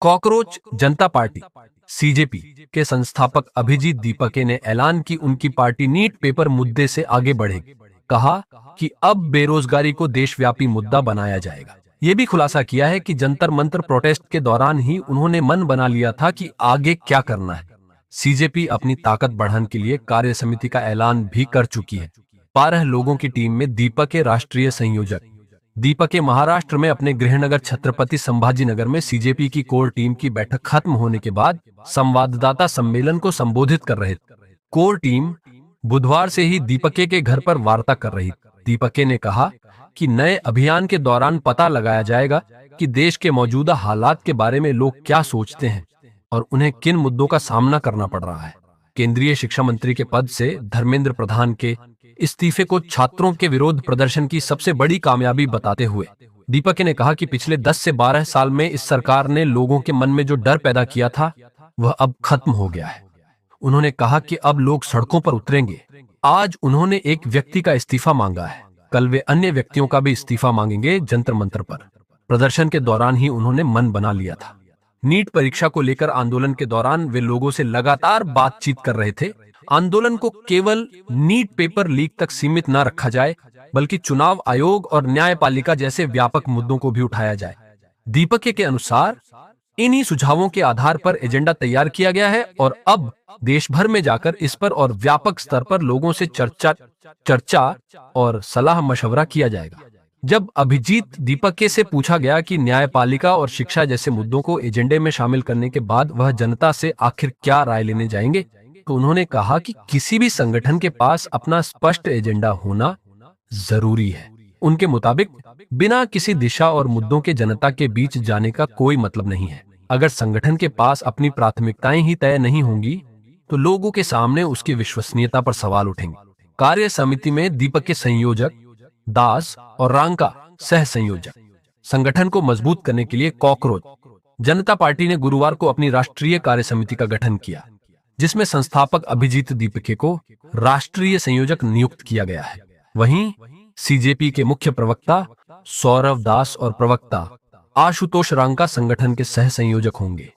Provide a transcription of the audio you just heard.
Cockroach जनता party CJP के संस्थापक अभिजीत दीपके ने ऐलान की उनकी पार्टी नीट पेपर मुद्दे से आगे बढ़ेगी। कहा कि अब बेरोजगारी को देशव्यापी मुद्दा बनाया जाएगा। ये भी खुलासा किया है कि जंतर मंतर प्रोटेस्ट के दौरान ही उन्होंने मन बना लिया था कि आगे क्या करना है। सीजेपी अपनी ताकत बढ़ाने के लिए कार्य समिति का ऐलान भी कर चुकी है। 12 लोगों की टीम में दीपके राष्ट्रीय संयोजक। दीपके महाराष्ट्र में अपने गृहनगर छत्रपति संभाजीनगर में सीजेपी की कोर टीम की बैठक खत्म होने के बाद संवाददाता सम्मेलन को संबोधित कर रहे थे। कोर टीम बुधवार से ही दीपके के घर पर वार्ता कर रही थी। दीपके ने कहा कि नए अभियान के दौरान पता लगाया जाएगा कि देश के मौजूदा हालात के बारे में लोग क्या सोचते हैं और उन्हें किन मुद्दों का सामना करना पड़ रहा है। केंद्रीय शिक्षा मंत्री के पद से धर्मेंद्र प्रधान के इस्तीफे को छात्रों के विरोध प्रदर्शन की सबसे बड़ी कामयाबी बताते हुए दीपके ने कहा कि पिछले 10 से 12 साल में इस सरकार ने लोगों के मन में जो डर पैदा किया था वह अब खत्म हो गया है। उन्होंने कहा कि अब लोग सड़कों पर उतरेंगे। आज उन्होंने एक व्यक्ति का इस्तीफा मांगा है, कल वे अन्य व्यक्तियों का भी इस्तीफा मांगेंगे। जंतर मंतर पर प्रदर्शन के दौरान ही उन्होंने मन बना लिया था। नीट परीक्षा को लेकर आंदोलन के दौरान वे लोगों से लगातार बातचीत कर रहे थे। आंदोलन को केवल नीट पेपर लीक तक सीमित न रखा जाए, बल्कि चुनाव आयोग और न्यायपालिका जैसे व्यापक मुद्दों को भी उठाया जाए। दीपके के अनुसार इन्हीं सुझावों के आधार पर एजेंडा तैयार किया गया है और अब देश भर में जाकर इस पर और व्यापक स्तर पर लोगों से चर्चा और सलाह मशवरा किया जाएगा। जब अभिजीत दीपके से पूछा गया कि न्यायपालिका और शिक्षा जैसे मुद्दों को एजेंडे में शामिल करने के बाद वह जनता से आखिर क्या राय लेने जाएंगे, तो उन्होंने कहा कि किसी भी संगठन के पास अपना स्पष्ट एजेंडा होना जरूरी है। उनके मुताबिक बिना किसी दिशा और मुद्दों के जनता के बीच जाने का कोई मतलब नहीं है। अगर संगठन के पास अपनी प्राथमिकताएं ही तय नहीं होंगी तो लोगों के सामने उसकी विश्वसनीयता पर सवाल उठेंगे। कार्य समिति में दीपक के संयोजक दास और रांका सह संयोजक। संगठन को मजबूत करने के लिए कॉकरोच जनता पार्टी ने गुरुवार को अपनी राष्ट्रीय कार्य समिति का गठन किया, जिसमें संस्थापक अभिजीत दीपके को राष्ट्रीय संयोजक नियुक्त किया गया है। वहीं सीजेपी के मुख्य प्रवक्ता सौरव दास और प्रवक्ता आशुतोष रांका संगठन के सह संयोजक होंगे।